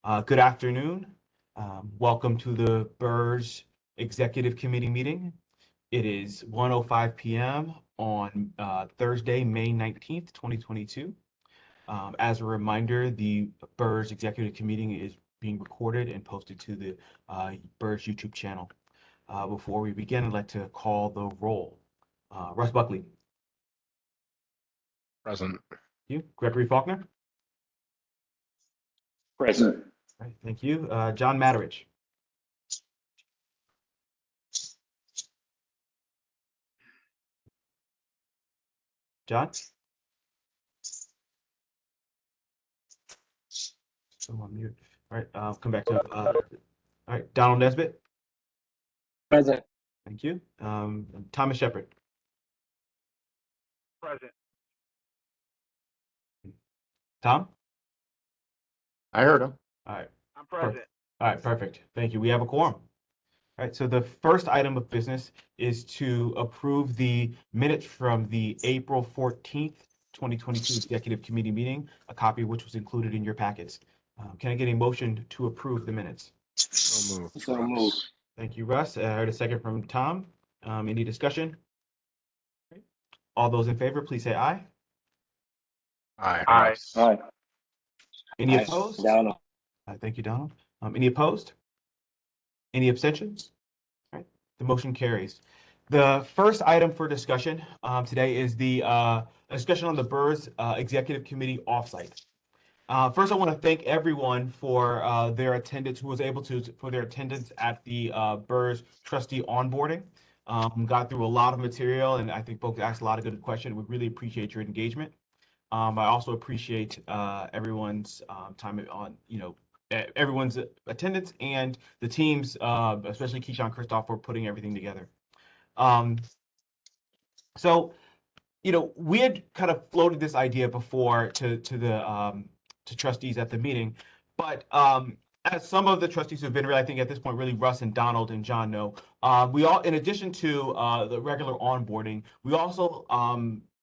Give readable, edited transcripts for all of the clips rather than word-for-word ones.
Good afternoon. Welcome to the BERS Executive Committee meeting. It is 1:05 p.m. on Thursday, May 19th, 2022. As a reminder, the BERS Executive Committee is being recorded and posted to the BERS YouTube channel. Before we begin, I'd like to call the roll. Russ Buckley. Present. You. Gregory Faulkner. Present. All right, thank you. John Matterich. John? Still on mute. All right, I'll come back to all right, Donald Nesbitt. Present. Thank you. Thomas Shepard. Present. Tom? I heard him. All right. I'm present. All right, perfect. Thank you. We have a quorum. All right, so the first item of business is to approve the minutes from the April 14th, 2022 Executive Committee meeting, a copy of which was included in your packets. Can I get a motion to approve the minutes? So moved. So moved. Thank you, Russ. I heard a second from Tom. Any discussion? All those in favor, please say aye. Aye. Aye. Aye. Any Aye. opposed? Down. Thank you, Donald. Any opposed? Any abstentions? All right, the motion carries. The first item for discussion today is the discussion on the BERS Executive Committee offsite. First, I want to thank everyone for their attendance, who was able to for their attendance at the BERS trustee onboarding. Got through a lot of material, and I think folks asked a lot of good questions. We really appreciate your engagement. I also appreciate everyone's time on, everyone's attendance and the teams, especially Keyshawn Kristoff, for putting everything together. So, we had kind of floated this idea before to trustees at the meeting, but as some of the trustees who've been, really, I think at this point, really Russ and Donald and John know, we all, in addition to the regular onboarding, we also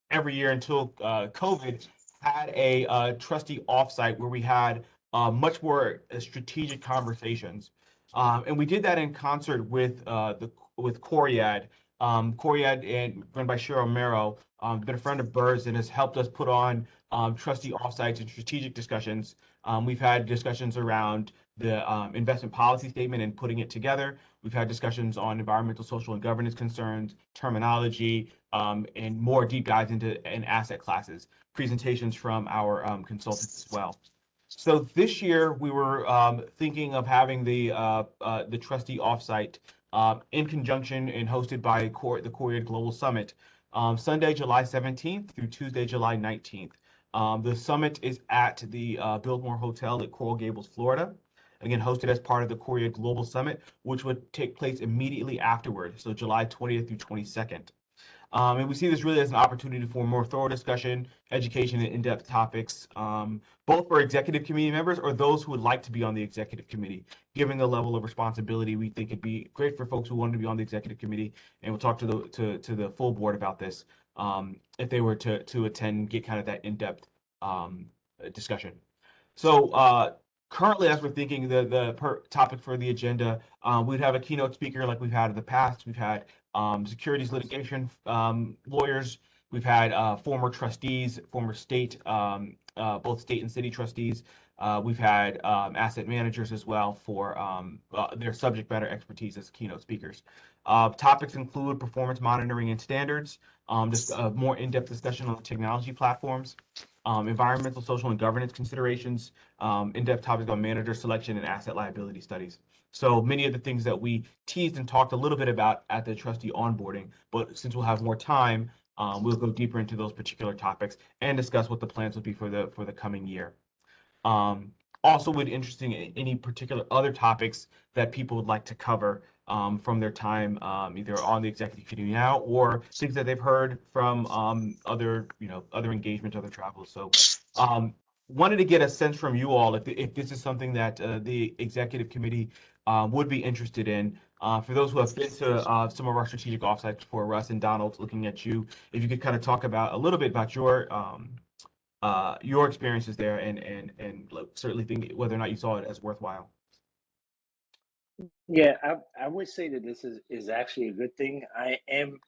every year until COVID had a trustee offsite where we had much more strategic conversations, and we did that in concert with Coriad. Coriad, and run by Cheryl Merrow, been a friend of BERS and has helped us put on trustee offsites and strategic discussions. We've had discussions around the investment policy statement and putting it together. We've had discussions on environmental, social, and governance concerns, terminology, and more deep dives into asset classes, presentations from our consultants as well. So this year we were thinking of having the trustee offsite in conjunction and hosted by the Coriad Global Summit, Sunday, July 17th through Tuesday, July 19th. The summit is at the Biltmore Hotel at Coral Gables, Florida. Again, hosted as part of the Coriad Global Summit, which would take place immediately afterward, so July 20th through 22nd. And we see this really as an opportunity for more thorough discussion, education, and in-depth topics, both for executive committee members or those who would like to be on the executive committee. Given the level of responsibility, we think it'd be great for folks who want to be on the executive committee, and we'll talk to the full board about this if they were to attend and get kind of that in-depth discussion. So currently, as we're thinking the topic for the agenda, we'd have a keynote speaker like we've had in the past. We've had securities litigation lawyers. We've had former trustees, former state, both state and city trustees. We've had asset managers as well for their subject matter expertise as keynote speakers. Topics include performance monitoring and standards, just a more in-depth discussion on the technology platforms, environmental, social, and governance considerations, in-depth topics on manager selection and asset liability studies. So many of the things that we teased and talked a little bit about at the trustee onboarding, but since we'll have more time, we'll go deeper into those particular topics and discuss what the plans would be for the coming year. Also, would interesting any particular other topics that people would like to cover from their time either on the executive committee now or things that they've heard from other engagement, other travels. So wanted to get a sense from you all if this is something that the executive committee would be interested in. For those who have been to some of our strategic offsites before, Russ and Donald, looking at you, if you could kind of talk about a little bit about your your experiences there, and like, certainly think whether or not you saw it as worthwhile. Yeah, I would say that this is actually a good thing. I am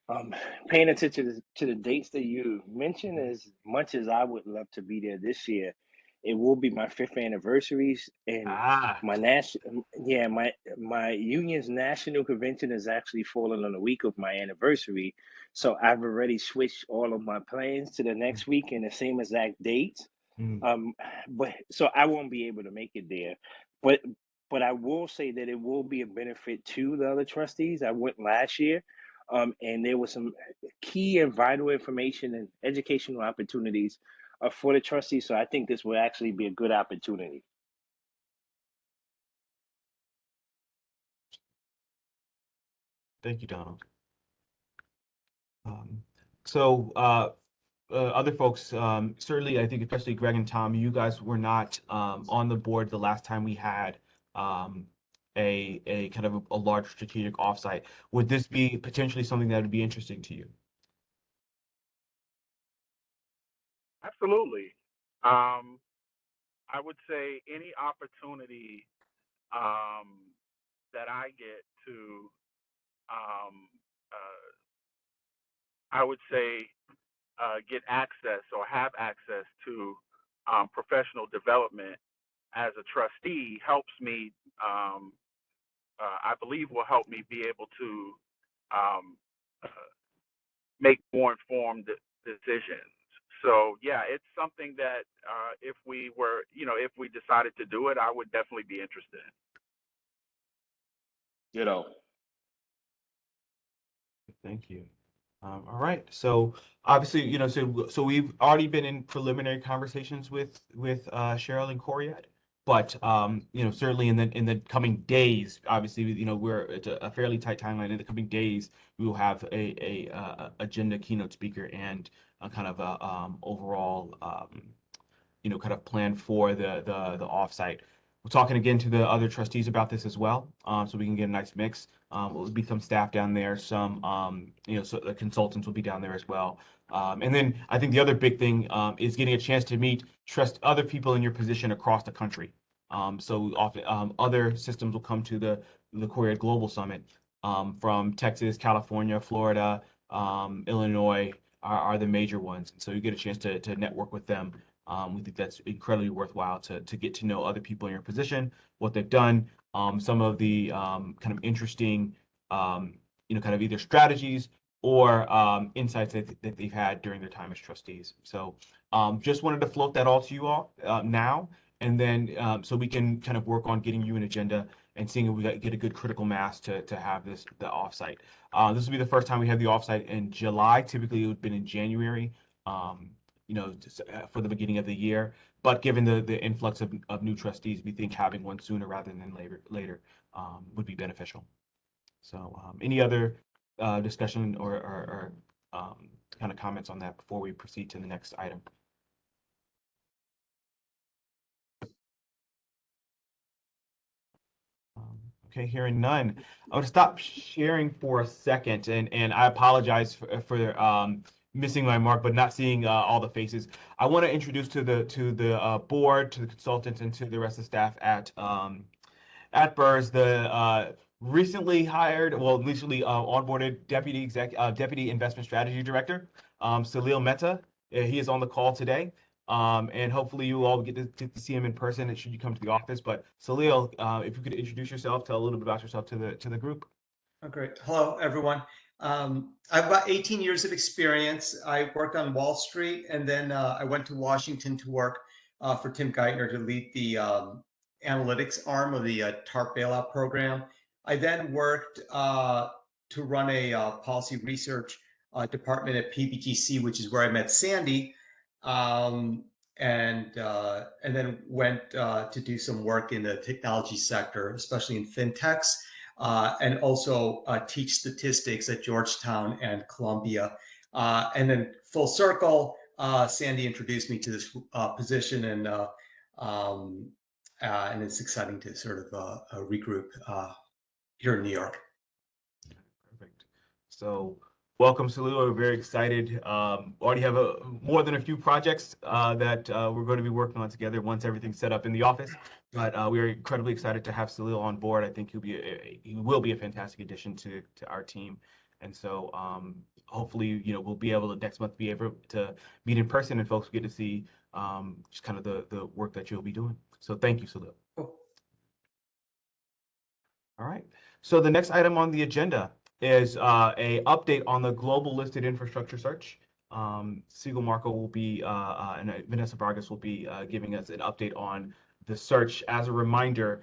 um, paying attention to the dates that you mentioned. As much as I would love to be there this year, it will be my fifth anniversaries, and Ah, my national, yeah, my union's national convention is actually falling on the week of my anniversary. So I've already switched all of my plans to the next week in the same exact dates. mm, Um, but so I won't be able to make it there. But but I will say that it will be a benefit to the other trustees. I went last year, and there was some key and vital information and educational opportunities for the trustees. So I think this will actually be a good opportunity. thank you, Donald. Um, so other folks, certainly, I think especially Greg and Tom, you guys were not on the board the last time we had um, a kind of a large strategic offsite. Would this be potentially something that would be interesting to you? Absolutely. I would say any opportunity um, that I get to, um, I would say, get access or have access to professional development as a trustee helps me, um, I believe will help me be able to um, uh, make more informed decisions. So yeah, it's something that if we were, if we decided to do it, I would definitely be interested. You know. Thank you. All right. So obviously, so we've already been in preliminary conversations with Cheryl and Coriat, but certainly in the coming days, obviously, it's a fairly tight timeline. In the coming days, we will have a agenda keynote speaker and a kind of a overall kind of plan for the offsite. We're talking again to the other trustees about this as well, so we can get a nice mix. Will be some staff down there, some so the consultants will be down there as well. And then I think the other big thing is getting a chance to meet trust other people in your position across the country. So often other systems will come to the Korea Global Summit from Texas, California, Florida, Illinois are the major ones. And so you get a chance to network with them. We think that's incredibly worthwhile to get to know other people in your position, what they've done, some of the kind of interesting, kind of either strategies or insights that they've had during their time as trustees. So just wanted to float that all to you all now, and then so we can kind of work on getting you an agenda and seeing if we get a good critical mass to have the offsite. This will be the first time we have the offsite in July. Typically, it would have been in January. Um, for the beginning of the year. But given the influx of new trustees, we think having one sooner rather than later would be beneficial. So any other discussion or kind of comments on that before we proceed to the next item? Okay, hearing none. I'm going to stop sharing for a second, and I apologize for missing my mark, but not seeing all the faces. I want to introduce to the board, to the consultants, and to the rest of the staff at BERS the recently hired, well, recently onboarded deputy investment strategy director, Salil Mehta. He is on the call today. And hopefully you all get to see him in person should you come to the office. But Salil, if you could introduce yourself, tell a little bit about yourself to the group. Oh, great. Hello, everyone. I have about 18 years of experience. I worked on Wall Street, and then I went to Washington to work for Tim Geithner to lead the analytics arm of the TARP bailout program. I then worked to run a policy research department at PBGC, which is where I met Sandy, and then went to do some work in the technology sector, especially in fintechs. And also teach statistics at Georgetown and Columbia. And then full circle, Sandy introduced me to this position, and it's exciting to sort of regroup here in New York. Perfect. So Welcome, Salil. We're very excited. Already have more than a few projects that we're going to be working on together once everything's set up in the office. But we are incredibly excited to have Salil on board. I think he will be a fantastic addition to our team. And so hopefully, we'll be able to next month be able to meet in person and folks get to see just kind of the work that you'll be doing. So thank you, Salil. Cool. All right. So the next item on the agenda is a update on the global listed infrastructure search. Siegel Marco will be and Vanessa Vargas will be giving us an update on the search. As a reminder,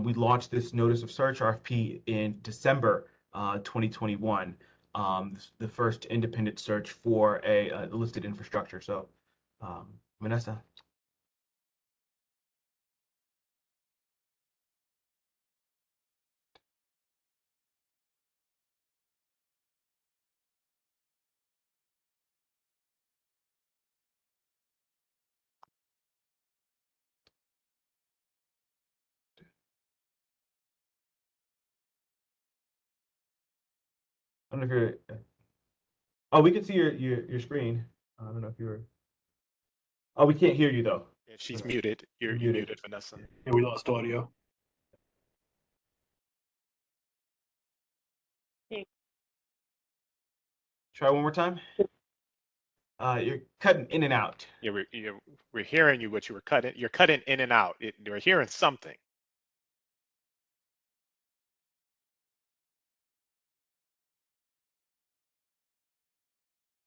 we launched this notice of search RFP in December 2021, the first independent search for a listed infrastructure. So, Vanessa. I don't know if you're. Oh, we can see your screen. I don't know if you're. Oh, we can't hear you though. Yeah, she's muted. You're Muted. muted, Vanessa. Yeah, we lost audio. Try one more time. You're cutting in and out. Yeah, we're hearing you, but you're cutting in and out. You're hearing something.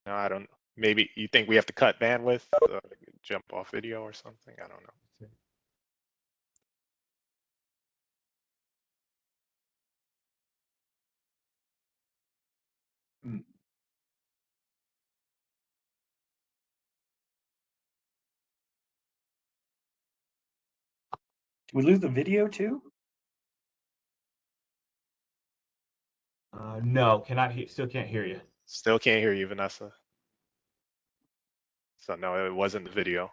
No, I don't. Maybe you think we have to cut bandwidth, jump off video or something. I don't know. Did we lose the video too? No, cannot hear. Still can't hear you. Still can't hear you, Vanessa. So no, it wasn't the video.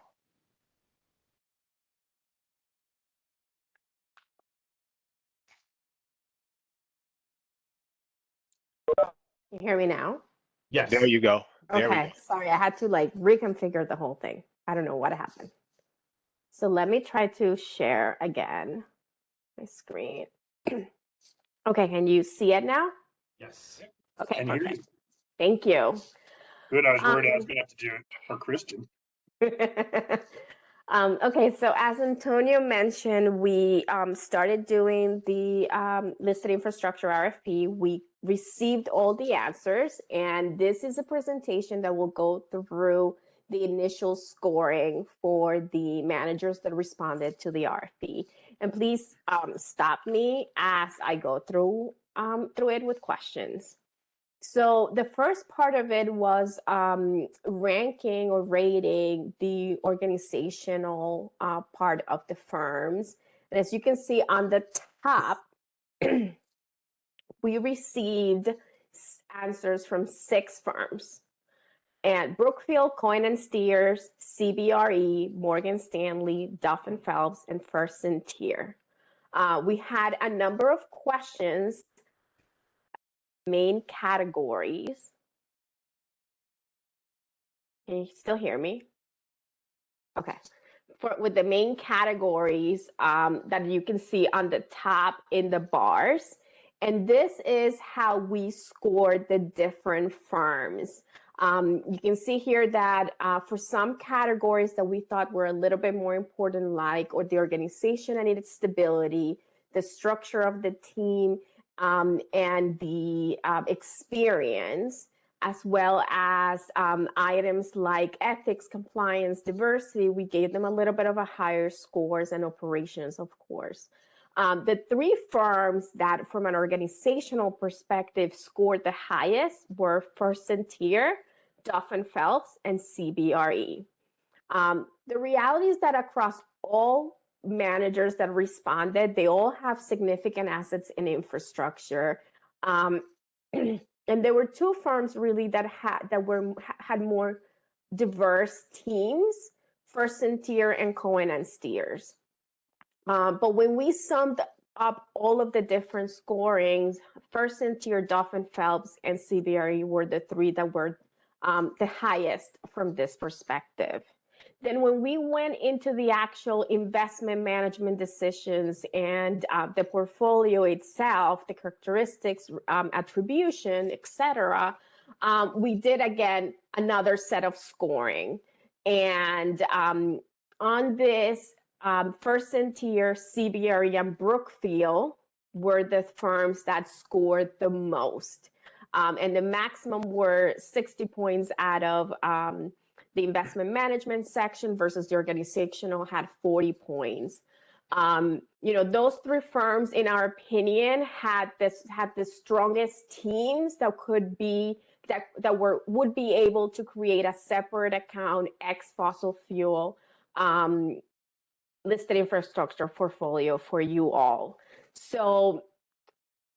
You hear me now? Yes. There you go. There we go. Okay, sorry, I had to like reconfigure the whole thing. I don't know what happened. So let me try to share again my screen. Okay, can you see it now? Yes. Okay, Can hear perfect. Thank you. Good. I was worried I was Um, gonna have to do it for Kristen. Okay, so as Antonio mentioned, we started doing the listed infrastructure RFP. We received all the answers, and this is a presentation that will go through the initial scoring for the managers that responded to the RFP. And please stop me as I go through it with questions. So the first part of it was ranking or rating the organizational part of the firms. And as you can see on the top, we received answers from 6 firms. And Brookfield, Cohen and Steers, CBRE, Morgan Stanley, Duff and Phelps, and First and Tier. We had a number of questions, main categories. Can you still hear me? Okay. With the main categories that you can see on the top in the bars. And this is how we scored the different firms. You can see here that for some categories that we thought were a little bit more important, like or the organization and its stability, the structure of the team, and the experience, as well as items like ethics, compliance, diversity, we gave them a little bit of a higher scores, and operations, of course. The 3 firms that from an organizational perspective scored the highest were First and Tier, Duff and Phelps, and CBRE. The reality is that across all managers that responded, they all have significant assets in infrastructure. And there were 2 firms really that had more diverse teams, First and Tier and Cohen and Steers. But when we summed up all of the different scorings, first in tier Duff and Phelps and CBRE were the three that were the highest from this perspective. Then when we went into the actual investment management decisions and the portfolio itself, the characteristics, attribution, etc., we did again another set of scoring. And on this, first in tier, CBRE and Brookfield were the firms that scored the most. And the maximum were 60 points out of the investment management section versus the organizational had 40 points. Those three firms, in our opinion, had the strongest teams that would be able to create a separate account ex fossil fuel listed infrastructure portfolio for you all. So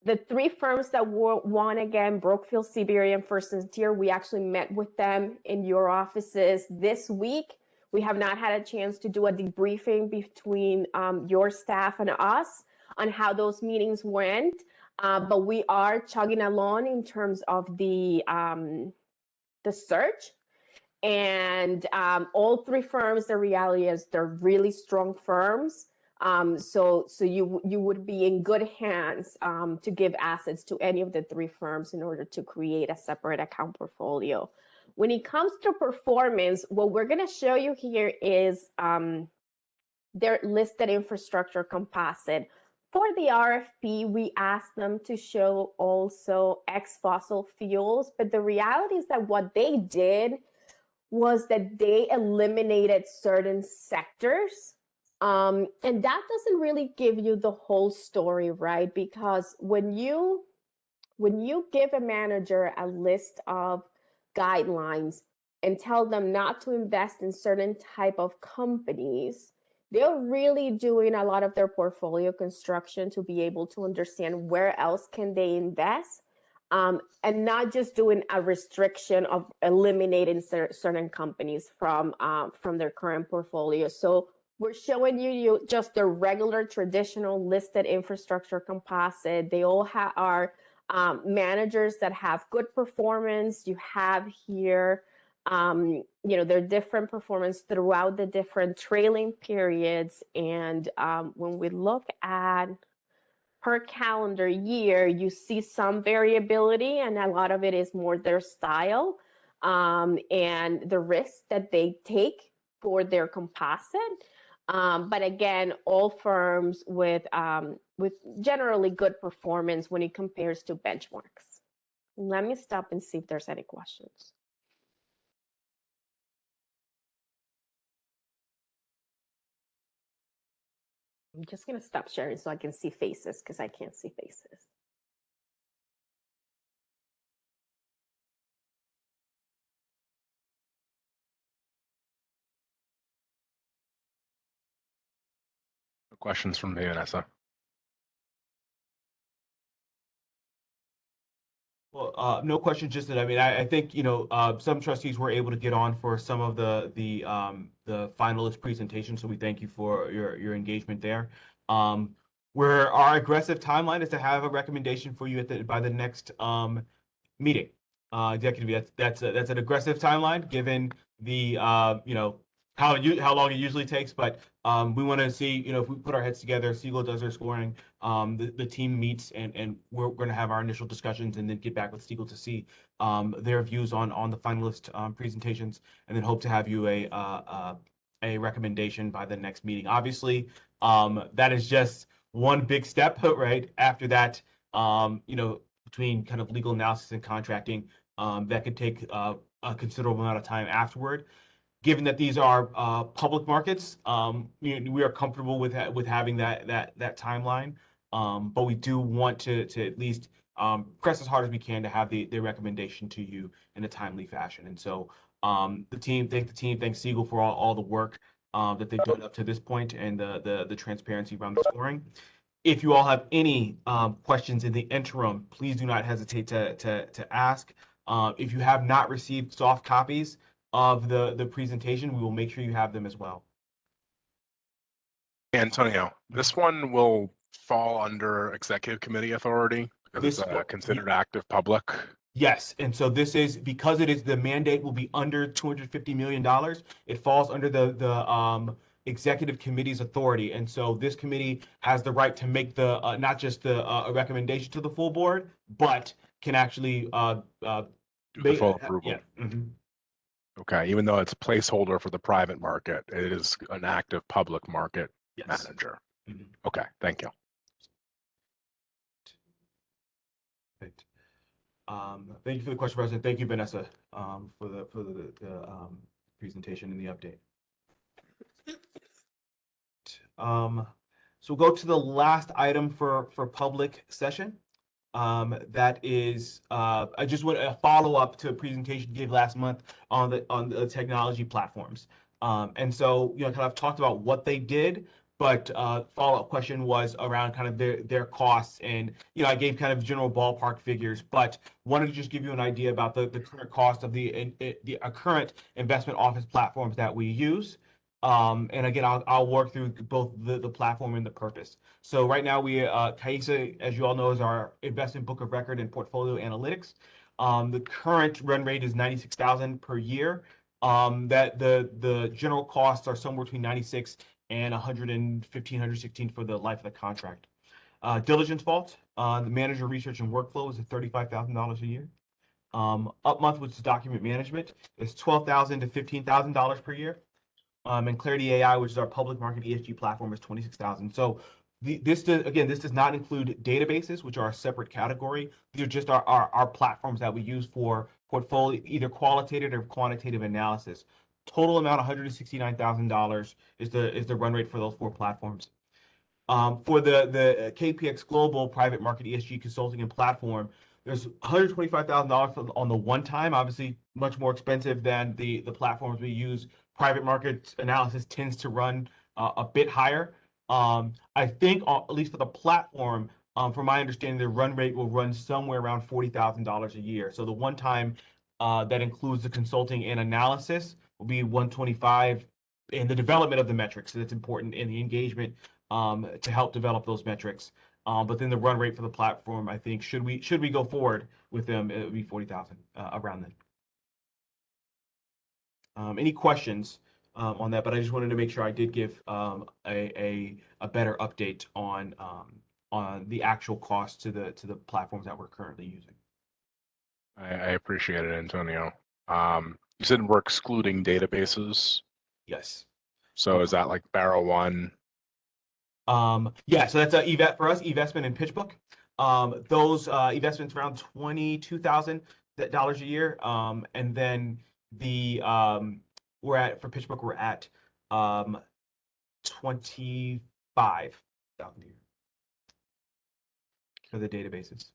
the three firms that won again, Brookfield, CBRE, and First and Tier, we actually met with them in your offices this week. We have not had a chance to do a debriefing between your staff and us on how those meetings went, but we are chugging along in terms of the search. And all three firms, the reality is they're really strong firms. So you would be in good hands to give assets to any of the three firms in order to create a separate account portfolio. When it comes to performance, what we're going to show you here is their listed infrastructure composite. For the RFP, we asked them to show also ex-fossil fuels, but the reality is that what they did was that they eliminated certain sectors. And that doesn't really give you the whole story, right? Because when you give a manager a list of guidelines and tell them not to invest in certain type of companies, they're really doing a lot of their portfolio construction to be able to understand where else can they invest, and not just doing a restriction of eliminating certain companies from their current portfolio. So we're showing you just the regular traditional listed infrastructure composite. They all are managers that have good performance. You have here, their different performance throughout the different trailing periods. And when we look at per calendar year, you see some variability, and a lot of it is more their style and the risk that they take for their composite. But again, all firms with generally good performance when it compares to benchmarks. Let me stop and see if there's any questions. I'm just going to stop sharing so I can see faces because I can't see faces. No questions from me, Vanessa. Well, no question. Just that I think some trustees were able to get on for some of the finalist presentations, so we thank you for your engagement there. Where our aggressive timeline is to have a recommendation for you by the next meeting. Executive, that's an aggressive timeline given the how long it usually takes, but we want to see, if we put our heads together, Siegel does their scoring, the team meets, and we're going to have our initial discussions and then get back with Siegel to see their views on the finalist presentations, and then hope to have you a recommendation by the next meeting. Obviously, that is just one big step, right? After that, between kind of legal analysis and contracting, that could take a considerable amount of time afterward. Given that these are public markets, we are comfortable with having that timeline, but we do want to at least press as hard as we can to have the recommendation to you in a timely fashion. And so thank the team, thanks Siegel for all the work that they've done up to this point and the transparency around the scoring. If you all have any questions in the interim, please do not hesitate to ask. If you have not received soft copies of the presentation, we will make sure you have them as well. Antonio, this one will fall under executive committee authority? Because This it's fa- considered active public. Yes, and so this is because it is the mandate will be under $250 million. It falls under the executive committee's authority, and so this committee has the right to make the not just the a recommendation to the full board, but can actually Do the full approval. yeah. Mhm. Okay, even though it's placeholder for the private market, it is an active public market Yes. manager. Mhm. Okay, thank you. Right. Thank you for the question, President. Thank you, Vanessa, for the presentation and the update. So we'll go to the last item for public session. That is, I just want a follow up to a presentation you gave last month on the technology platforms. And so, kind of talked about what they did, but follow up question was around kind of their costs. And, I gave kind of general ballpark figures, but wanted to just give you an idea about the current cost of the current investment office platforms that we use. And again, I'll work through both the platform and the purpose. So right now CAISA, as you all know, is our investment book of record and portfolio analytics. The current run rate is 96,000 per year. That the general costs are somewhere between 96 and 115, 116 for the life of the contract. Diligence vault, the manager research and workflow is at $35,000 a year. Upmonth, which is document management, is $12,000 to $15,000 per year. And Clarity AI, which is our public market ESG platform, is 26,000. So this does not include databases, which are a separate category. These are just our platforms that we use for portfolio, either qualitative or quantitative analysis. Total amount $169,000 is the run rate for those 4 platforms. For the KPX Global Private Market ESG Consulting and Platform, there's $125,000 on the one time, obviously much more expensive than the platforms we use. Private market analysis tends to run a bit higher. I think, at least for the platform, from my understanding, the run rate will run somewhere around $40,000 a year. So the one time that includes the consulting and analysis will be $125 in the development of the metrics. So that's important in the engagement to help develop those metrics. But then the run rate for the platform, I think, should we go forward with them, it would be 40,000 around then. Any questions on that? But I just wanted to make sure I did give a better update on the actual cost to the platforms that we're currently using. I appreciate it, Antonio. You said we're excluding databases. Yes. So is that like Barrow One? Yeah, so that's a for us, eVestment and PitchBook. Those investments around $22,000 a year. And then the for PitchBook we're at 25,000 a year for the databases.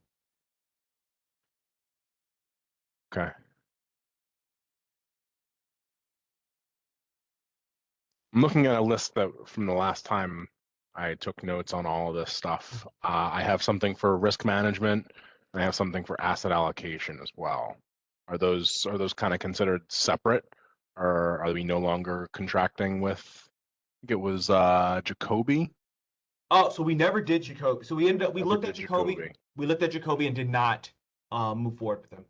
Okay. I'm looking at a list that from the last time I took notes on all of this stuff. I have something for risk management, and I have something for asset allocation as well. Are those kind of considered separate, or are we no longer contracting with? I think it was Jacoby. Oh, so we never did Jacoby. So we ended up Never looked at did Jacoby. Jacoby. We looked at Jacoby and did not move forward with them.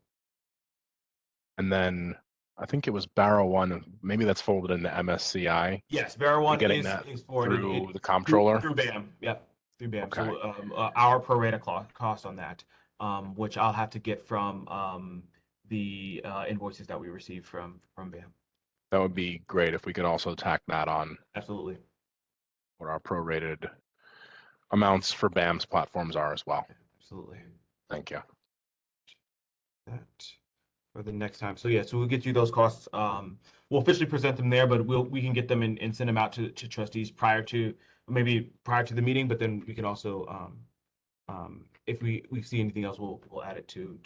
And then I think it was Barrow One. Maybe that's folded into MSCI. Yes, Barrow One getting is that forwarded through the comptroller? through BAM. Yep, through BAM. Okay. So our pro rata cost on that, which I'll have to get from the invoices that we received from BAM. That would be great if we could also tack that on Absolutely. what our prorated amounts for BAM's platforms are as well. Absolutely. Thank you. That for the next time. So yeah, so we'll get you those costs. We'll officially present them there, but we can get them and send them out to trustees prior to the meeting. But then we can also if we see anything else, we'll add it to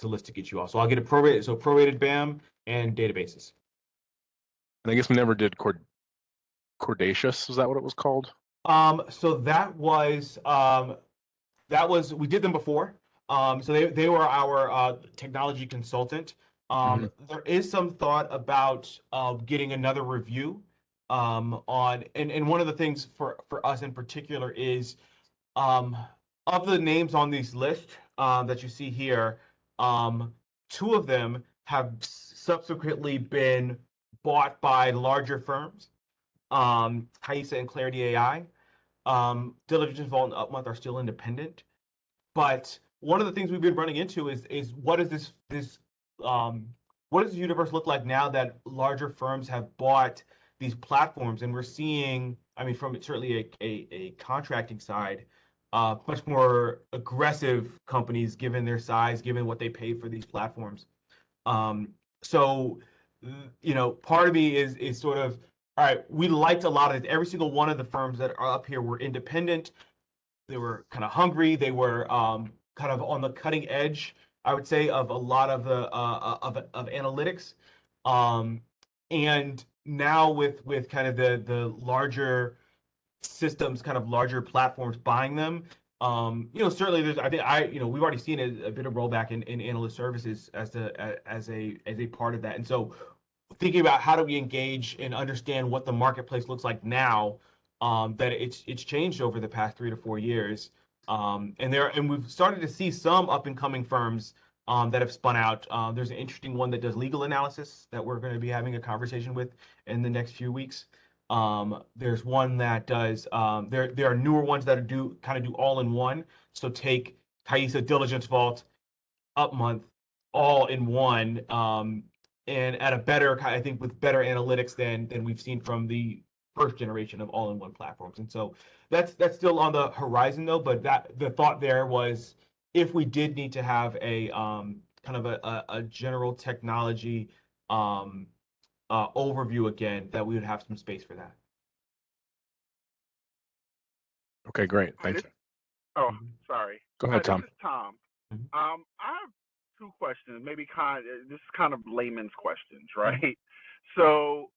list to get you all. So I'll get a prorated BAM and databases. And I guess we never did Cordacious. Is that what it was called? So that was we did them before. So they were our technology consultant. There is some thought about getting another review on, and one of the things for us in particular is of the names on these list that you see here, two of them have subsequently been bought by larger firms, Caisa and Clarity AI. Diligence Vault and Upmonth are still independent, but one of the things we've been running into is what is this what does the universe look like now that larger firms have bought these platforms, and we're seeing, I mean, from certainly a contracting side, much more aggressive companies given their size, given what they pay for these platforms. So, you know, part of me is sort of, all right, we liked a lot of it. Every single one of the firms that are up here were independent. They were kind of hungry. They were kind of on the cutting edge, I would say, of a lot of the of analytics. And now with kind of the larger systems, kind of larger platforms buying them, you know, certainly there's, I think you know, we've already seen a bit of rollback in analyst services as a part of that. And so thinking about how do we engage and understand what the marketplace looks like now, that it's changed over the past 3 to 4 years, and we've started to see some up and coming firms that have spun out. There's an interesting one that does legal analysis that we're going to be having a conversation with in the next few weeks. There's one that does, there are newer ones that do all in one. So take Caisa, Diligence Vault, Upmonth, all in one, and at a better, I think, with better analytics than we've seen from the first generation of all-in-one platforms. And so that's still on the horizon though. But that the thought there was, if we did need to have a kind of a general technology overview again, that we would have some space for that. Okay, great. Hi, Thank this, you. oh, sorry. Go Hi, ahead, this Tom. is Tom. Mhm. I have two questions, maybe this is kind of layman's questions, right? So,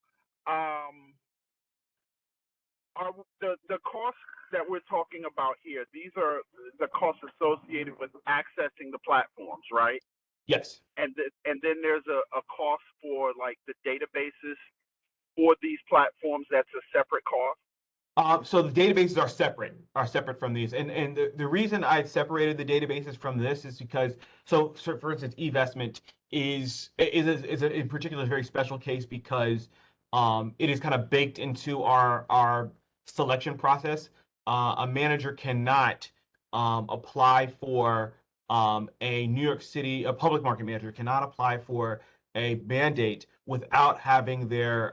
are the costs that we're talking about here, these are the costs associated with accessing the platforms, right? Yes. And then there's a cost for like the databases for these platforms that's a separate cost. So the databases are separate from these, and the reason I separated the databases from this is because, so for instance, eVestment is a, in particular, a very special case because it is kind of baked into our selection process. A manager cannot apply for a New York City, a public market manager cannot apply for a mandate without having their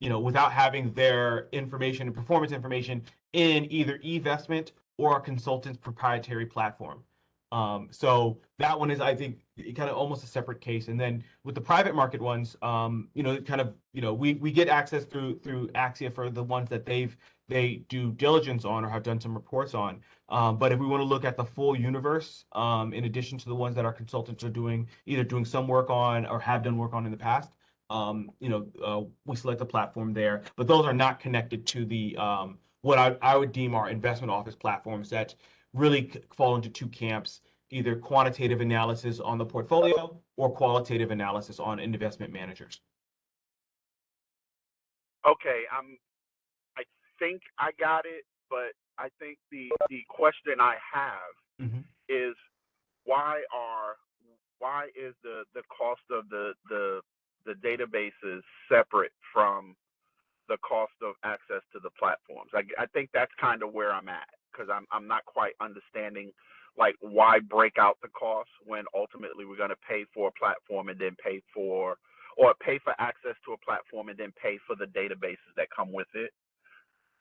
without having their information and performance information in either eVestment or a consultant's proprietary platform. So that one is, I think, kind of almost a separate case. And then with the private market ones, we get access through Axia for the ones that they do diligence on or have done some reports on. But if we want to look at the full universe, in addition to the ones that our consultants are either doing some work on or have done work on in the past, we select a platform there, but those are not connected to the what I would deem our investment office platforms that really fall into two camps: either quantitative analysis on the portfolio or qualitative analysis on investment managers. Okay, I think I got it, but I think the question I have Mhm. is why is the cost of the databases separate from the cost of access to the platforms? I think that's kind of where I'm at, because I'm not quite understanding, like, why break out the costs when ultimately we're going to pay for a platform and then pay for access to a platform and then pay for the databases that come with it.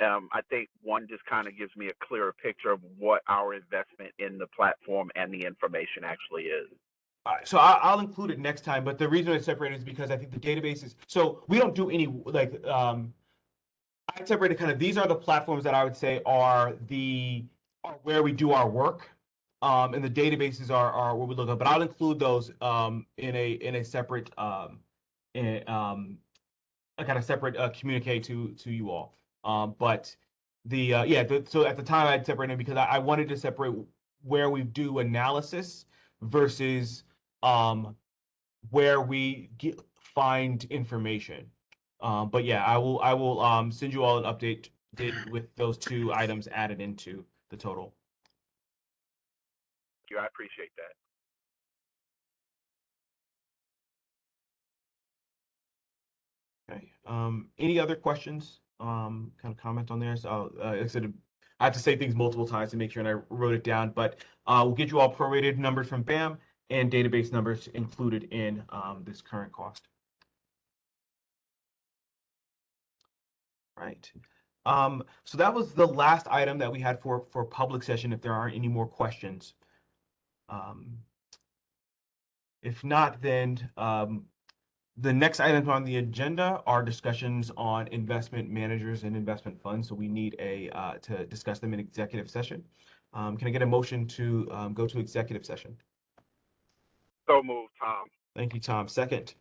I think one just kind of gives me a clearer picture of what our investment in the platform and the information actually is. So I'll include it next time, but the reason it's separated is because I think the databases. So we don't do any I separated kind of, these are the platforms that I would say are where we do our work, and the databases are where we look up. But I'll include those in a separate a kind of separate communique to you all. But so at the time I'd separate them because I wanted to separate where we do analysis versus where we find information. But yeah, I will send you all an update with those two items added into the total. Thank you. I appreciate that. Okay. Any other questions? Kind of comment on there. So, like I said, I have to say things multiple times to make sure, and I wrote it down. But we'll get you all prorated numbers from BAM and database numbers included in this current cost. Right. So that was the last item that we had for public session. If there aren't any more questions, if not, then the next items on the agenda are discussions on investment managers and investment funds. So we need to discuss them in executive session. Can I get a motion to go to executive session? So moved, Tom. Thank you, Tom. Second.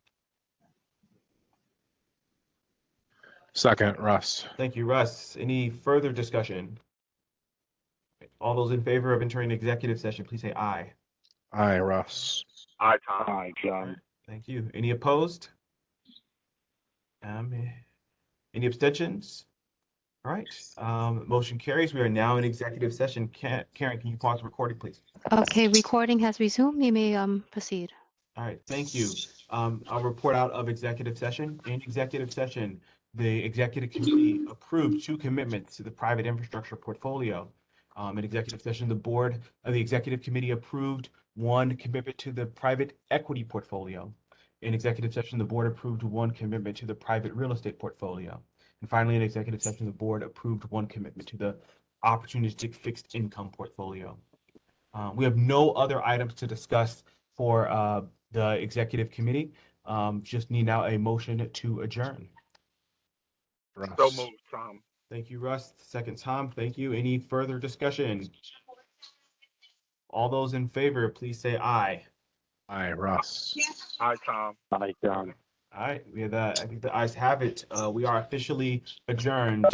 Second, Russ. Thank you, Russ. Any further discussion? All those in favor of entering executive session, please say aye. Aye, Russ. Aye, Tom. Aye, John. Thank you. Any opposed? Any abstentions? All right. Motion carries. We are now in executive session. Karen, can you pause the recording, please? Okay, recording has resumed. You may proceed. All right. Thank you. I'll report out of executive session. In executive session, the executive committee approved 2 commitments to the private infrastructure portfolio. In executive session, the executive committee approved 1 commitment to the private equity portfolio. In executive session, the board approved 1 commitment to the private real estate portfolio. And finally, in executive session, the board approved 1 commitment to the opportunistic fixed income portfolio. We have no other items to discuss for the executive committee. Just need now a motion to adjourn. Russ. So moved, Tom. Thank you, Russ. Second, Tom. Thank you. Any further discussion? All those in favor, please say aye. Aye, Russ. Aye, Tom. Aye, John. All right, we have I think the ayes have it. We are officially adjourned.